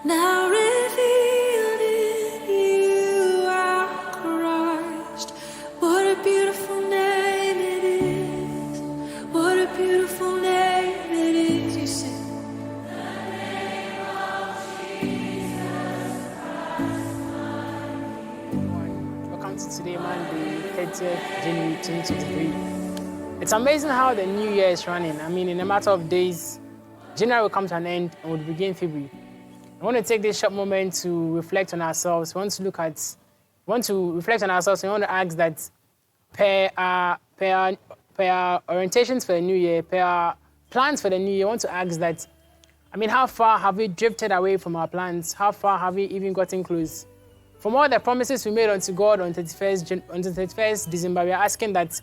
now revealed in you are Christ. What a beautiful name it is. What a beautiful name it is. You sing. Welcome to today, Monday, 30th January 2023. It's amazing how the new year is running. I mean, in a matter of days, January will come to an end and we'll begin February. I want to take this short moment to reflect on ourselves. We want to reflect on ourselves. We want to ask that per our orientations for the new year, per our plans for the new year, I want to ask that, how far have we drifted away from our plans? How far have we even gotten close? From all the promises we made unto God on 31st December, we are asking that,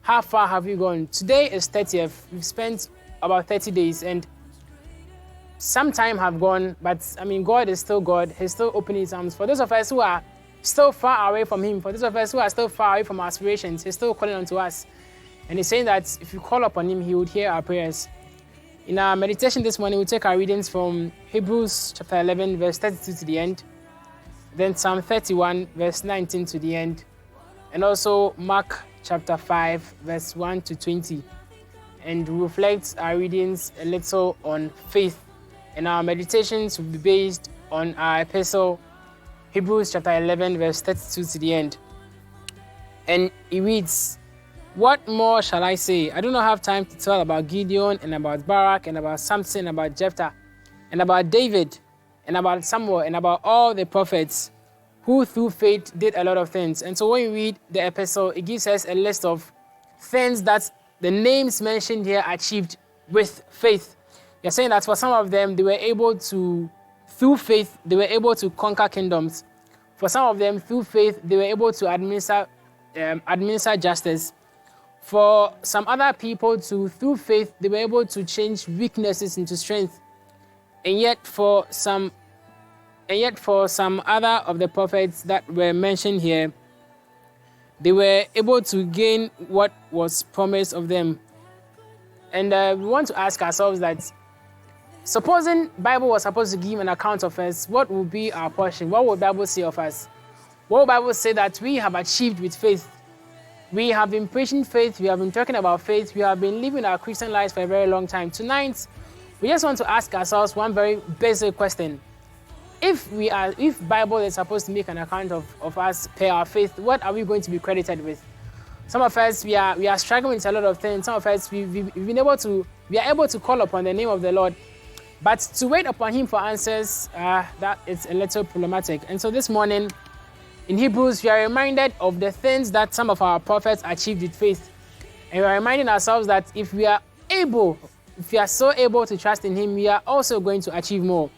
how far have you gone? Today is 30th. We've spent about 30 days and some time have gone, but God is still God. He's still opening his arms. For those of us who are still far away from him, for those of us who are still far away from our aspirations, he's still calling unto us. And he's saying that if you call upon him, he would hear our prayers. In our meditation this morning, we'll take our readings from Hebrews chapter 11, verse 32 to the end, then Psalm 31, verse 19 to the end, and also Mark chapter 5, verse 1 to 20. And we reflect our readings a little on faith. And our meditations will be based on our epistle, Hebrews chapter 11, verse 32 to the end. And it reads, "What more shall I say? I do not have time to tell about Gideon and about Barak and about Samson and about Jephthah and about David and about Samuel and about all the prophets who through faith did a lot of things." And so when you read the epistle, it gives us a list of things that the names mentioned here achieved with faith. You're saying that for some of them, they were able to, through faith, they were able to conquer kingdoms. For some of them, through faith, they were able to administer justice. For some other people, through faith, they were able to change weaknesses into strength. And yet for some other of the prophets that were mentioned here, they were able to gain what was promised of them. And we want to ask ourselves that, supposing Bible was supposed to give an account of us, what would be our portion? What would Bible say of us? What would Bible say that we have achieved with faith? We have been preaching faith. We have been talking about faith. We have been living our Christian lives for a very long time. Tonight, we just want to ask ourselves one very basic question. If Bible is supposed to make an account of us per our faith, what are we going to be credited with? Some of us, we are struggling with a lot of things. Some of us, we are able to call upon the name of the Lord. But to wait upon him for answers, that is a little problematic. And so this morning, in Hebrews, we are reminded of the things that some of our prophets achieved with faith. And we are reminding ourselves that if we are so able to trust in him, we are also going to achieve more.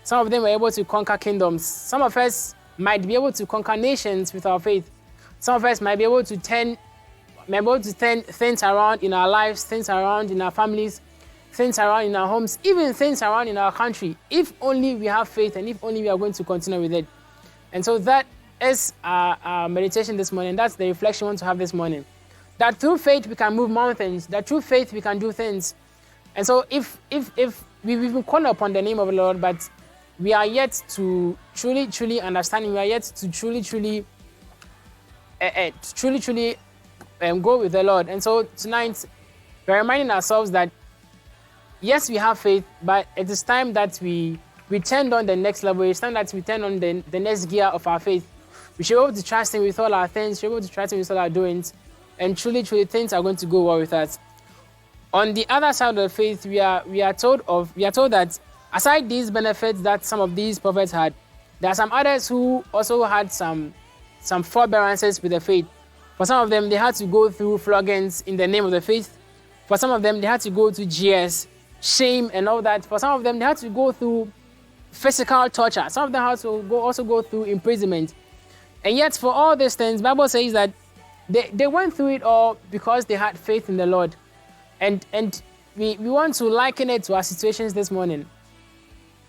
Some of them were able to conquer kingdoms. Some of us might be able to conquer nations with our faith. Some of us might be able to turn things around in our lives, things around in our families, things around in our homes, even things around in our country, if only we have faith and if only we are going to continue with it. And so that is our meditation this morning. That's the reflection we want to have this morning. That through faith we can move mountains, that through faith we can do things. And so if we've been called upon the name of the Lord, but we are yet to truly understand him, we are yet to truly go with the Lord. And so tonight, we're reminding ourselves that yes, we have faith, but it is time that we turn on the next level. It's time that we turn on the next gear of our faith. We should be able to trust him with all our things. We should be able to trust him with all our doings. And truly, things are going to go well with us. On the other side of the faith, we are told that aside these benefits that some of these prophets had, there are some others who also had some forbearances with the faith. For some of them, they had to go through floggings in the name of the faith. For some of them, they had to go to jeers, shame, and all that. For some of them, they had to go through physical torture. Some of them had to also go through imprisonment. And yet, for all these things, the Bible says that they went through it all because they had faith in the Lord. And we want to liken it to our situations this morning.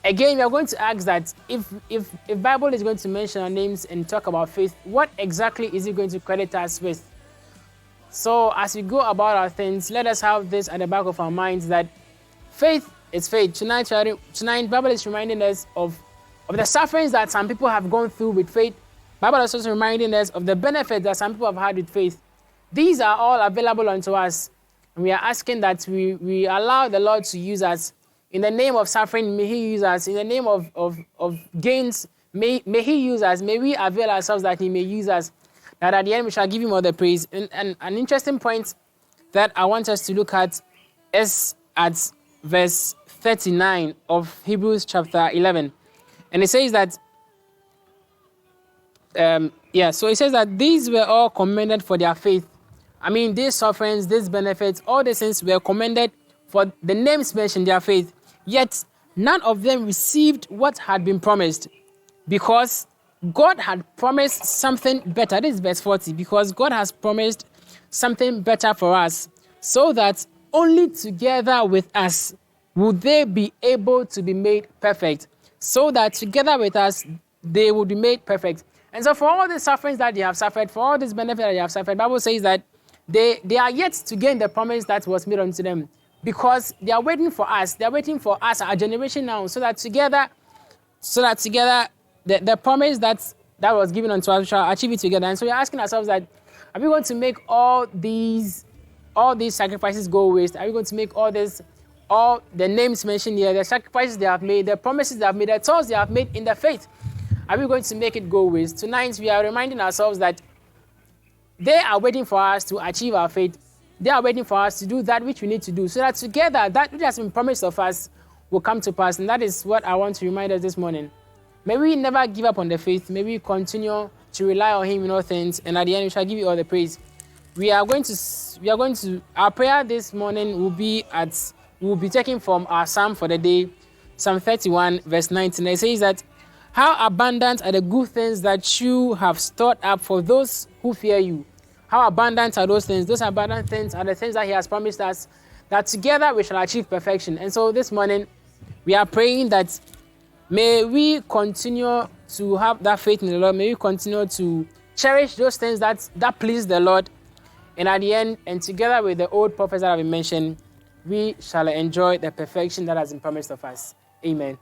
Again, we are going to ask that if Bible is going to mention our names and talk about faith, what exactly is it going to credit us with? So as we go about our things, let us have this at the back of our minds that faith is faith. Tonight, Bible is reminding us of of the sufferings that some people have gone through with faith. Bible is also reminding us of the benefits that some people have had with faith. These are all available unto us. And we are asking that we allow the Lord to use us. In the name of suffering, may He use us. In the name of gains, may He use us. May we avail ourselves that He may use us. That at the end we shall give Him all the praise. And an interesting point that I want us to look at is at verse 39 of Hebrews chapter 11. And it says that, so it says that these were all commended for their faith. I mean, these sufferings, these benefits, all these things were commended for the names mentioned, their faith. Yet, none of them received what had been promised, because God had promised something better. This is verse 40. Because God has promised something better for us, so that only together with us would they be able to be made perfect. So that together with us, they would be made perfect. And so for all the sufferings that they have suffered, for all this benefit that they have suffered, the Bible says that they are yet to gain the promise that was made unto them, because they are waiting for us. They are waiting for us, our generation now, so that together, the promise that was given unto us, we shall achieve it together. And so we are asking ourselves that, are we going to make all these sacrifices go waste? Are we going to make all the names mentioned here, the sacrifices they have made, the promises they have made, the toils they have made in the faith, are we going to make it go waste? Tonight we are reminding ourselves that they are waiting for us to achieve our faith. They are waiting for us to do that which we need to do, so that together that which has been promised of us will come to pass. And that is what I want to remind us this morning. May we never give up on the faith. May we continue to rely on Him in all things. And at the end, we shall give you all the praise. Our prayer this morning will be taken from our Psalm for the day, Psalm 31, verse 19. It says that, how abundant are the good things that you have stored up for those who fear you. How abundant are those things? Those abundant things are the things that He has promised us, that together we shall achieve perfection. And so this morning, we are praying that may we continue to have that faith in the Lord. May we continue to cherish those things that please the Lord. And at the end, and together with the old prophets that have been mentioned, we shall enjoy the perfection that has been promised of us. Amen.